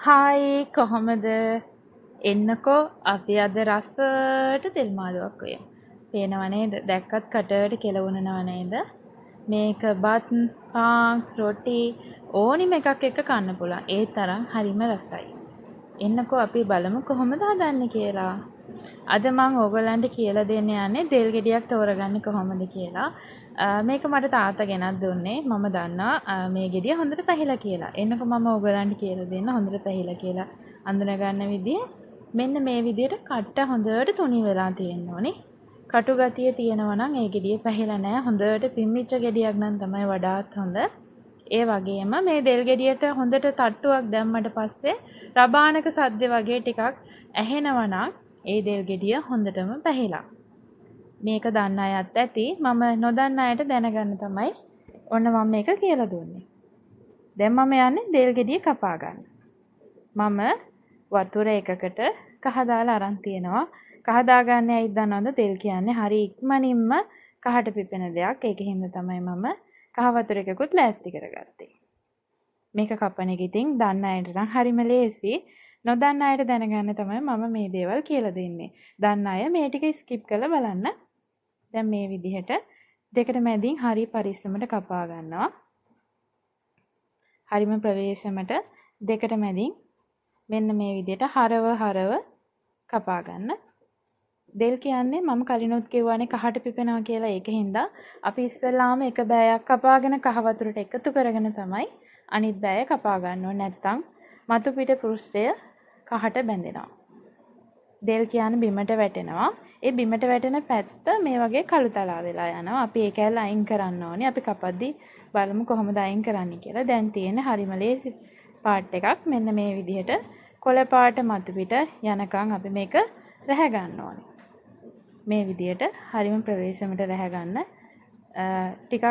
Hi කොහොමද එන්නකෝ අපි අද රසට තෙල් මාළුවක් ඔය. පේනව නේද? දැක්කත් කටට කෙලවුණනව නේද? මේක බත්, පාන්, රොටි ඕනිම එකක් එක්ක කන්න පුළුවන්. ඒ තරම් හරිම රසයි. එන්නකෝ අපි බලමු කොහොමද හදන්නේ කියලා. අද මම ඕගොල්ලන්ට කියලා දෙන්න යන්නේ තෙල් ගෙඩියක් තෝරගන්නේ කොහොමද කියලා. මේක මට තාත්තා ගෙනත් දුන්නේ. මම දන්නවා මේ ගෙඩිය හොඳට පැහිලා කියලා. එන්නකෝ මම ඕගොල්ලන්ට කියලා දෙන්න හොඳට පැහිලා කියලා අඳුන ගන්න විදිය. මෙන්න මේ විදියට කට්ට හොඳට තුනී වෙලා තියෙන්න ඕනේ. කටු ගතිය තියෙනවා නම් ඒ ගෙඩිය පැහිලා නැහැ. හොඳට පිම්මිච්ච ගෙඩියක් නම් තමයි වඩාත් හොඳ. ඒ වගේම මේ දෙල් ගෙඩියට හොඳට තට්ටුවක් දැම්මට පස්සේ රබානක සද්ද වගේ ටිකක් ඇහෙනවා නම් ඒ දෙල් ගෙඩිය හොඳටම පැහිලා. මේක දන්න අයත් ඇති. මම නොදන්න අයට දැනගන්න තමයි ඔන්න මම මේක කියලා දුන්නේ. දැන් මම යන්නේ දෙල් ගෙඩිය කපා ගන්න. මම වතුර එකකට කහ දාලා අරන් තියනවා. කහ දාගන්නේ ඇයිද දන්නවද? තෙල් කියන්නේ හරි ඉක්මනින්ම කහට පිපෙන දෙයක්. ඒකෙන්ද තමයි මම කහ වතුර එකකුත් ලෑස්ති කරගත්තේ. මේක කපන එක ඉතින් දන්න අයට නම් හරිම ලේසි. නොදන්න අයට දැනගන්න තමයි මම මේ දේවල් කියලා දෙන්නේ. දන්න අය මේ ටික ස්කිප් කරලා බලන්න. දැන් මේ විදිහට දෙකට මැදින් හරි පරිස්සමට කපා ගන්නවා. හරිම ප්‍රවේශමට දෙකට මැදින් මෙන්න මේ විදිහට හරව කපා ගන්න. දෙල් කියන්නේ මම කලිනුත් කිව්වානේ කහට පිපෙනවා කියලා. ඒකෙන්ද අපි ඉස්සෙල්ලාම එක බෑයක් කපාගෙන කහ වතුරට එකතු කරගෙන තමයි අනිත් බෑය කපා ගන්න ඕනේ. නැත්තම් මතු පිට පෘෂ්ඨය කහට බැඳෙනවා. දෙල් කියන්නේ බිමට වැටෙනවා. ඒ බිමට වැටෙන පැත්ත මේ වගේ කළු තලා වෙලා යනවා. අපි ඒක ඇල්ල අයින් කරන්න ඕනේ. අපි කපද්දි බලමු කොහොමද අයින් කරන්නේ කියලා. දැන් තියෙන්නේ හරිම ලේසි පාර්ට් එකක්. මෙන්න මේ විදිහට කොළ පාට මතු පිට යනකම් අපි මේක රැහැ ගන්න ඕනේ. මේ විදිහට හරිම ප්‍රවේශමට රැහැ ගන්න. ටිකක්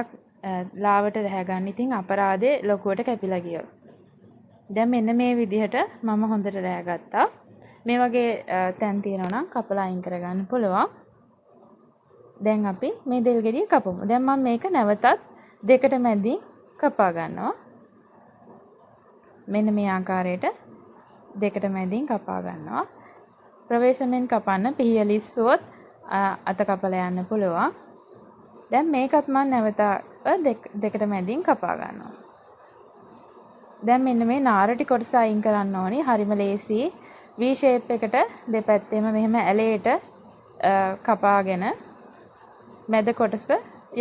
ලාවට රැහැ ගන්න. ඉතින් අපරාධේ ලොකුවට කැපිලා ගියොත්. දැන් මෙන්න මේ විදිහට මම හොඳට රැහැ ගත්තා. මේ වගේ තැන් තියෙනවා නම් කපලා අයින් කරගන්න පුළුවන්. දැන් අපි මේ දෙල් ගෙඩිය කපමු. දැන් මම මේක නැවතත් දෙකට මැදින් කපා ගන්නවා. මෙන්න මේ ආකාරයට දෙකට මැදින් කපා ගන්නවා. ප්‍රවේශමෙන් කපන්න පිහියලිස්සුවොත් අත කපලා යන්න පුළුවන්. දැන් මේකත් මම නැවත දෙකට මැදින් කපා ගන්නවා. දැන් මෙන්න මේ නාරටි කොටස අයින් කරන්න ඕනි. හරිම ලේසි. V shape එකට දෙපැත්තෙම මෙහෙම ඇලේට කපාගෙන මැද කොටස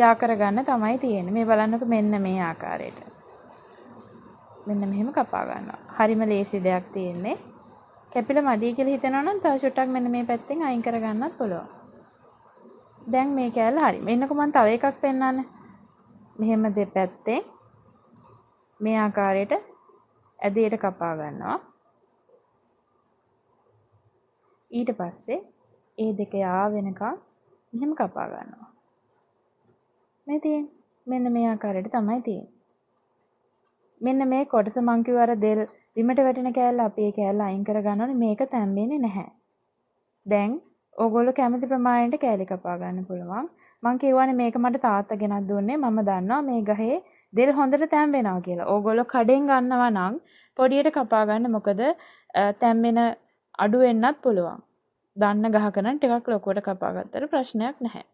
යා කරගන්න තමයි තියෙන්නේ. මේ බලන්නකො මෙන්න මේ ආකාරයට. මෙන්න මෙහෙම කපා ගන්නවා. හරිම ලේසි දෙයක් තියෙන්නේ. කැපිලා මදි කියලා හිතනවා නම් තව චුට්ටක් මෙන්න මේ පැත්තෙන් අයින් කරගන්නත් පුළුවන්. දැන් මේ කෑල්ල හරි. මෙන්නකො මම තව එකක් පෙන්නන්න. මෙහෙම දෙපැත්තෙන් මේ ආකාරයට ඇදයට කපා ගන්නවා. ඊට පස්සේ ඒ දෙක යා වෙනකන් මෙහෙම කපා ගන්නවා. මේ තියෙන්නේ. මෙන්න මේ ආකාරයට තමයි තියෙන්නේ. මෙන්න මේ කොටස මං කිව්ව අර දෙල් බිමට වැටෙන කෑල්ල අපි ඒ කෑල්ල අයින් කර ගන්න ඕනේ. මේක තැම්බෙන්නේ නැහැ. දැන් ඕගොල්ලෝ කැමති ප්‍රමාණයට කෑලි කපා ගන්න පුළුවන්. මං කියවනේ මේක මට තාත්තා ගෙනත් දුන්නේ. මම දන්නවා මේ ගහේ දෙල් හොඳට තැම්බෙනවා කියලා. ඕගොල්ලෝ කඩෙන් ගන්නවා නම් පොඩියට කපා ගන්න. මොකද තැම්බෙන අඩු වෙන්නත් පුළුවන්. දන්න ගහක නම් ටිකක් ලොකුවට කපා ගත්තට ප්‍රශ්නයක් නැහැ.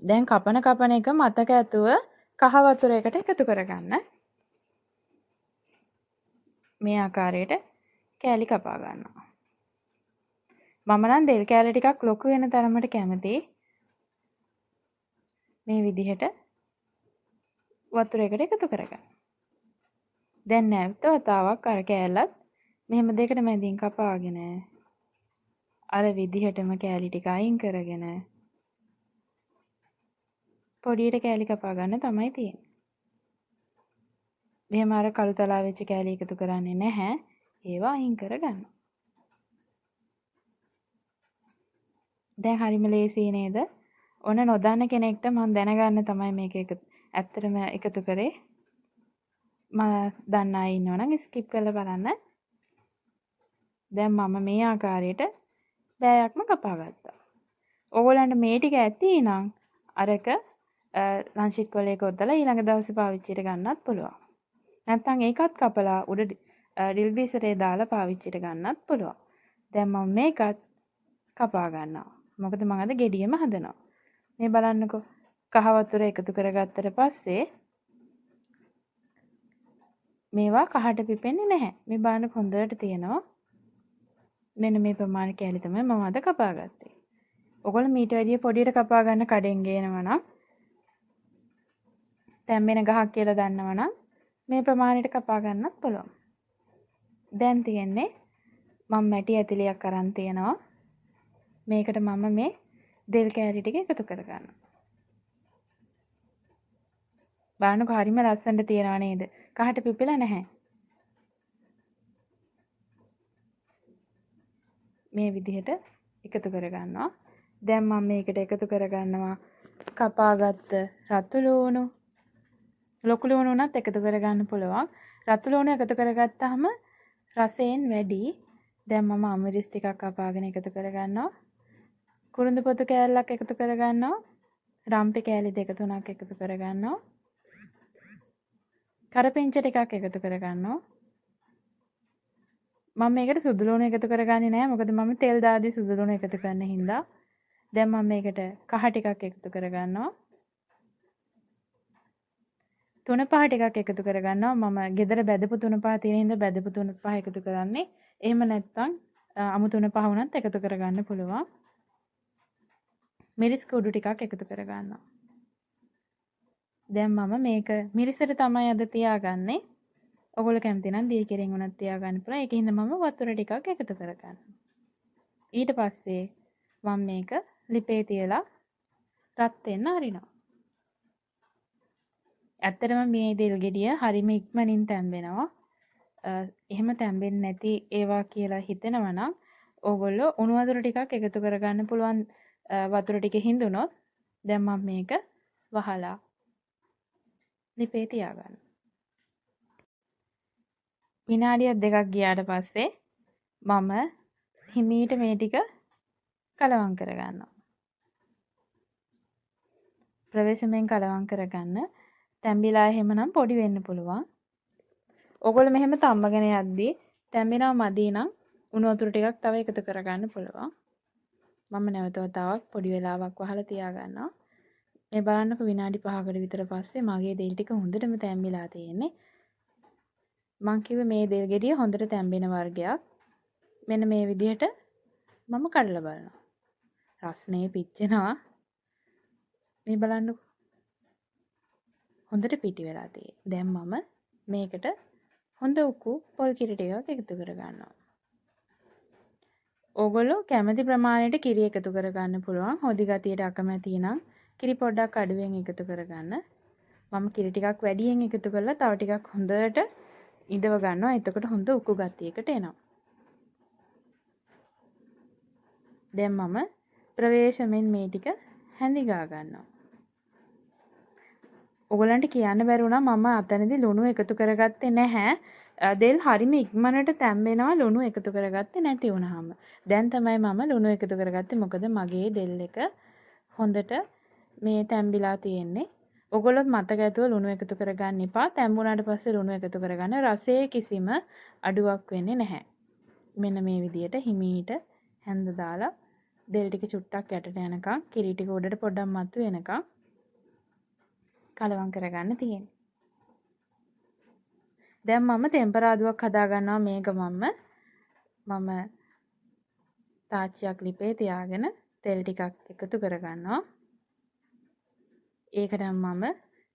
දැන් කපන එක මතක ඇතුව කහ වතුරයකට එකතු කරගන්න. මේ ආකාරයට කෑලි කපා ගන්නවා. මම නම් දෙල් කෑලි ටිකක් ලොකු වෙන තරමට කැමතියි. මේ විදිහට වතුරයකට එකතු කරගන්න. දැන් නැවත වතාවක් අර කෑල්ලත් මෙහෙම දෙකට මැදින් කපාගෙන අර විදිහටම කෑලි ටික අයින් කරගෙන පොඩියට කෑලි කපා ගන්න තමයි තියෙන්නේ. මෙහෙම අර කළු තලා වෙච්ච කෑලි එකතු කරන්නේ නැහැ. ඒවා අයින් කරගන්න. දැන් හරිම ලේසි නේද? ඔන්න නොදන්න කෙනෙක්ට මම දැනගන්න තමයි මේක ඇත්තටම එකතු කරේ. මම දන්න අය ඉන්නවනම් ස්කිප් කරලා බලන්න. දැන් මම මේ ආකාරයට බෑයක්ම කපා ගත්තා. ඕගොල්ලන්ට මේ ටික ඇති නම් අරක ලන්ච් කොලේක ඔතලා ඊළඟ දවසේ පාවිච්චියට ගන්නත් පුළුවන්. නැත්නම් ඒකත් කපලා උඩ ඩිල් බීසරේ දාලා පාවිච්චිට ගන්නත් පුළුවන්. දැන් මම මේකත් කපා ගන්නවා. මොකද මම අද ගෙඩියම හදනවා. මේ බලන්නකෝ. කහ වතුර එකතු කරගත්තට පස්සේ මේවා කහට පිපෙන්නේ නැහැ. මේ බලන්න හොඳට තියෙනවා. මෙන්න මේ ප්‍රමාණ කෑලි තමයි මම අද කපා ගත්තේ. ඔයගොල්ලෝ මීට වැඩිය පොඩියට කපා ගන්න කඩෙන් ගේනවා නම් තැම්බෙන ගහක් කියලා දන්නවනම් මේ ප්‍රමාණයට කපා ගන්නත් පුළුවන්. දැන් තියෙන්නේ මම මැටි ඇතිලියක් අරන් තියනවා. මේකට මම මේ දෙල් කෑලි ටික එකතු කරගන්නවා. බලන්නකෝ හරිම ලස්සනට තියනවා නේද? කහට පිපිලා නැහැ. මේ විදිහට එකතු කරගන්නවා. දැන් මම මේකට එකතු කරගන්නවා කපාගත්ත රතු ලුණු. ලොකු ලුණු උනත් එකතු කරගන්න පුළුවන්. රතු ලුණු එකතු කරගත්තාම රසයෙන් වැඩි. දැන් මම අමිරිස් ටිකක් කපාගෙන එකතු කරගන්නවා. කුරුඳු පොතු කෑල්ලක් එකතු කරගන්නවා. රම්පි කෑලි දෙක තුනක් එකතු කරගන්නවා. කරපිංච ටිකක් එකතු කරගන්නවා. මම මේකට සුදු ලුණු එකතු කරගන්නේ නැහැ. මොකද මම තෙල් දාදී සුදු ලුණු එකතු කරන හින්දා. දැන් මම මේකට කහ ටිකක් එකතු කරගන්නවා. තුන පහ ටිකක් එකතු කරගන්නවා. මම ගෙදර බැදපු තුන පහ තියෙන හින්දා බැදපු තුන පහ එකතු කරන්නේ. එහෙම නැත්නම් අමු තුන පහ වුණත් එකතු කරගන්න පුළුවන්. මිරිස් කුඩු ටිකක් එකතු කරගන්නවා. දැන් මම මේක මිරිසට තමයි අද තියාගන්නේ. ඔයගොල්ලෝ කැමති නම් දී කිරින් උනත් තියාගන්න පුළුවන්. ඒකින්ද මම වතුර ටිකක් එකතු කරගන්නවා. ඊට පස්සේ මම මේක ලිපේ තියලා රත් වෙන්න අරිනවා. ඇත්තටම මේ දෙල් ගෙඩිය හරිම ඉක්මනින් තැම්බෙනවා. එහෙම තැම්බෙන්නේ නැති ඒවා කියලා හිතෙනවා නම් ඕගොල්ලෝ උණු වතුර ටිකක් එකතු කරගන්න පුළුවන්. වතුර ටික හිඳුනොත් දැන් මම මේක වහලා ලිපේ තියාගන්න. විනාඩියක් දෙකක් ගියාට පස්සේ මම හිමීට මේ ටික කලවම් කරගන්නවා. ප්‍රවේශමෙන් කලවම් කරගන්න. තැඹිලා එහෙමනම් පොඩි වෙන්න පුළුවන්. ඔයගොල්ලෝ මෙහෙම තම්බගෙන යද්දී තැඹෙනව මදි නම් උණු වතුර ටිකක් තව එකතු කරගන්න පුළුවන්. මම නැවත වතාවක් පොඩි වෙලාවක් වහලා තියාගන්නවා. මේ බලන්නකො විනාඩි 5කට විතර පස්සේ මගේ දෙල් ටික හොඳටම තැම්බිලා තියෙන්නේ. මං කිව්වේ මේ දෙල් ගෙඩිය හොඳට තැම්බෙන වර්ගයක්. මෙන්න මේ විදිහට මම කඩලා බලනවා. රස්නේ පිච්චෙනවා. මේ බලන්නකො. හොඳට පිටි වෙලා තියෙන්නේ. දැන් මම මේකට හොඳ උකු පොල් කිරි ටිකක් එකතු කරගන්නවා. ඕගොල්ලෝ කැමති ප්‍රමාණයට කිරි එකතු කරගන්න පුළුවන්. හොදි ගතියට අකමැති නම් කිරි පොඩ්ඩක් අඩුවෙන් එකතු කරගන්න. මම කිරි ටිකක් වැඩියෙන් එකතු කරලා තව ටිකක් හොඳට ඉදව ගන්නවා. එතකොට හොඳ උකු ගතියකට එනවා. දැන් මම ප්‍රවේශමෙන් මේ ටික හැඳිගා ගන්නවා. ඔයගලන්ට කියන්න බැරි වුණා මම අතනදී ලුණු එකතු කරගත්තේ නැහැ. දෙල් හරිම ඉක්මනට තැම්බෙනවා ලුණු එකතු කරගත්තේ නැති වුණාම. දැන් තමයි මම ලුණු එකතු කරගත්තේ. මොකද මගේ දෙල් එක හොඳට මේ තැම්බිලා තියෙන්නේ. ඔයගොල්ලොත් මතක ඇතුව ලුණු එකතු කරගන්න එපා. තැම්බුණාට පස්සේ ලුණු එකතු කරගන්න. රසයේ කිසිම අඩුවක් වෙන්නේ නැහැ. මෙන්න මේ විදියට හිමීට හැන්ද දාලා දෙල් ටික චුට්ටක් යටට යනකම් කිරි ටික උඩට පොඩ්ඩක් මතු වෙනකම් කලවම් කරගන්න තියෙන්නේ. දැන් මම තෙම්පරාදුවක් හදා ගන්නවා මේක මම තාච්චියක් ලිපේ තියාගෙන තෙල් ටිකක් එකතු කරගන්නවා. ඒකට මම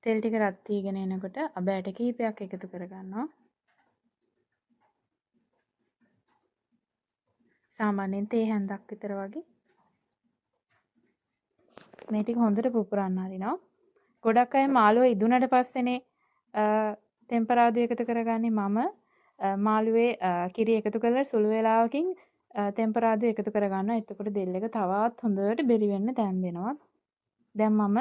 තෙල් ටික රත් වීගෙන එනකොට අබෑට කීපයක් එකතු කරගන්නවා. සාමාන්‍යයෙන් තේ හැන්දක් විතර වගේ. මේ ටික හොඳට පුපුරන්න හරිනවා. ගොඩක් අය මාළුව ඉදුණට පස්සේනේ තෙම්පරාදු එකතු කරගන්නේ. මම මාළුවේ කිරි එකතු කරලා සුළු වේලාවකින් තෙම්පරාදු එකතු කරගන්නවා. එතකොට දෙල් එක තවත් හොඳට බෙරි වෙන්න තැම්බෙනවා. දැන් මම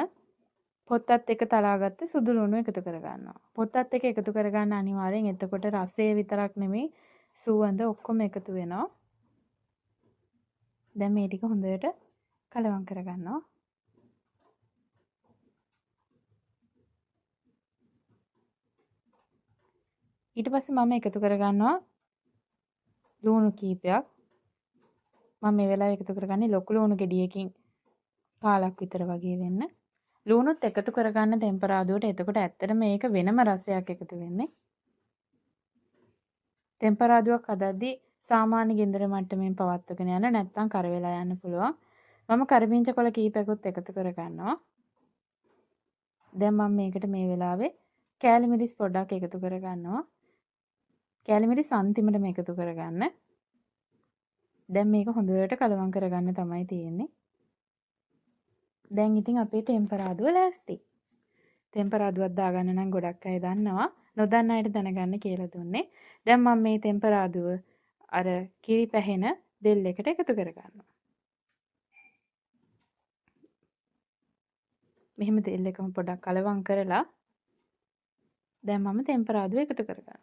පොත්තත් එක්ක තලාගත්ත සුදු ලුණු එකතු කරගන්නවා. පොත්තත් එක්ක එකතු කරගන්න අනිවාර්යෙන්. එතකොට රසය විතරක් නෙමෙයි සුවඳ ඔක්කොම එකතු වෙනවා. දැන් මේ ටික හොඳට කලවම් කරගන්නවා. ඊට පස්සේ මම එකතු කරගන්නවා ලුණු කීපයක් මම මේ වෙලාවේ එකතු කරගන්නේ ලොකු ලුණු ගෙඩියකින් කාලක් විතර වගේ වෙන්න. ලුණුත් එකතු කරගන්න ටෙම්පරාදුවට. එතකොට ඇත්තට මේක වෙනම රසයක් එකතු වෙන්නේ. ටෙම්පරාදුවක් හදද්දී සාමාන්‍ය ගින්දර මට්ටමින් පවත්වාගෙන යන්න නැත්නම් කර වෙලා යන්න පුළුවන්. මම කරපිංච කොළ කීපයක්වත් එකතු කරගන්නවා. දැන් මම මේකට මේ වෙලාවේ කෑලි මිරිස් පොඩ්ඩක් එකතු කරගන්නවා. කෑලි මිරිස් අන්තිමටම එකතු කරගන්න. දැන් මේක හොඳට කලවම් කරගන්න තමයි තියෙන්නේ. දැන් ඉතින් අපේ ටෙම්පරාදුව ලෑස්ති. ටෙම්පරාදුවක් දාගන්න නම් ගොඩක් අය දන්නවා. නොදන්න අයට දැනගන්න කියලා දුන්නේ. දැන් මම මේ ටෙම්පරාදුව අර කිරි පැහෙන දෙල් එකට එකතු කරගන්නවා. මෙහෙම දෙල් එකම පොඩක් කලවම් කරලා දැන් මම ටෙම්පරාදුව එකතු කරගන්නවා.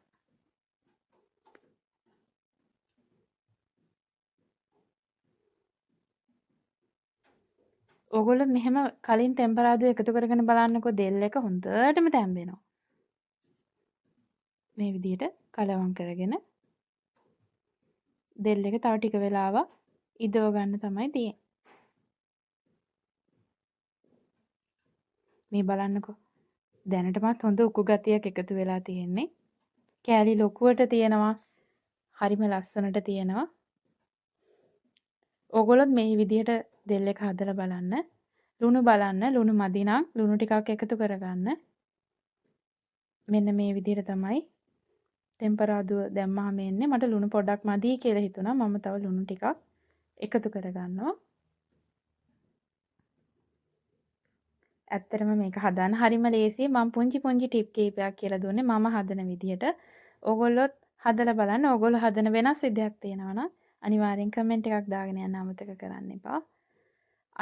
ඔයගොල්ලෝ මෙහෙම කලින් ටෙම්පරාදුව එකතු කරගෙන බලන්නකෝ දෙල් එක හොඳටම තැම්බෙනවා. මේ විදිහට කලවම් කරගෙන දෙල් එක තව ටික වෙලාවක් ඉදව ගන්න තමයි තියෙන්නේ. මේ බලන්නකෝ. දැනටමත් හොඳ උකු ගතියක් එකතු වෙලා තියෙන්නේ. කෑලි ලොකුවට තියෙනවා. හරිම ලස්සනට තියෙනවා. ඕගොල්ලොත් මේ විදිහට දෙල් එක හදලා බලන්න. ලුණු බලන්න. ලුණු මදි නම් ලුණු ටිකක් එකතු කරගන්න. මෙන්න මේ විදිහට තමයි ටෙම්පරාදුව දැම්මහම එන්නේ. මට ලුණු පොඩ්ඩක් මදි කියලා හිතුණා. මම තව ලුණු ටිකක් එකතු කරගන්නවා. ඇත්තටම මේක හදන්න හරිම ලේසියි. මම පුංචි ටිප් කීපයක් කියලා දුන්නේ මම හදන විදිහට. ඕගොල්ලොත් හදලා බලන්න. ඕගොල්ලෝ හදන වෙනස් විදිහක් තියෙනවා නම් අනිවාර්යෙන් කමෙන්ට් එකක් දාගෙන යන්න අමතක කරන්න එපා.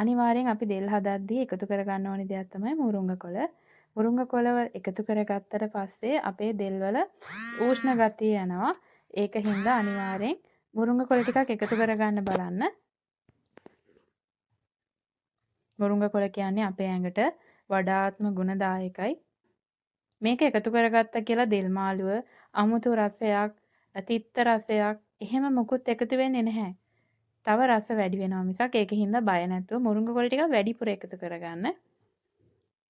අනිවාර්යෙන් අපි දෙල් හදද්දී එකතු කරගන්න ඕනි දෙයක් තමයි මුරුංග කොළ. මුරුංග කොළව එකතු කරගත්තට පස්සේ අපේ දෙල්වල උෂ්ණ ගතිය යනවා. ඒකින්ද අනිවාර්යෙන් මුරුංග කොළ ටිකක් එකතු කරගන්න බලන්න. මුරුංග කොළ කියන්නේ අපේ ඇඟට වඩාත්ම ගුණදායකයි. මේක එකතු කරගත්ත කියලා දෙල් මාළුව අමුතු රසයක්, තිත්ත රසයක් එහෙම මොකුත් එකතු වෙන්නේ නැහැ. තව රස වැඩි වෙනවා මිසක් ඒකින්ද බය නැතුව මුරුංග කොළ ටික වැඩිපුර එකතු කරගන්න.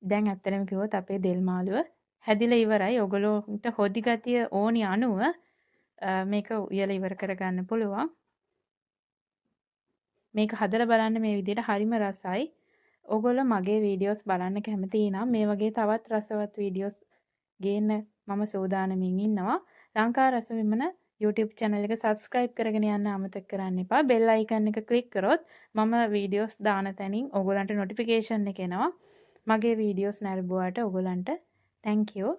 දැන් ඇත්තටම කිව්වොත් අපේ දෙල් මාළුව හැදිලා ඉවරයි. ඔයගොල්ලෝන්ට හොදි ගතිය ඕනි අනුව මේක උයලා ඉවර කරගන්න පුළුවන්. මේක හදලා බලන්න මේ විදිහට හරිම රසයි. ඔයගොල්ලෝ මගේ වීඩියෝස් බලන්න කැමති නම් මේ වගේ තවත් රසවත් වීඩියෝස් ගේන්න මම සූදානමින් ඉන්නවා. ලංකා රස විමන YouTube channel එක subscribe කරගෙන යන්න අමතක කරන්න එපා. bell icon එක click කරොත් මම වීඩියෝස් දාන තැනින් ඔයගොල්ලන්ට notification එක එනවා. මගේ වීඩියෝස් නැරඹුවාට ඔයගොල්ලන්ට thank you.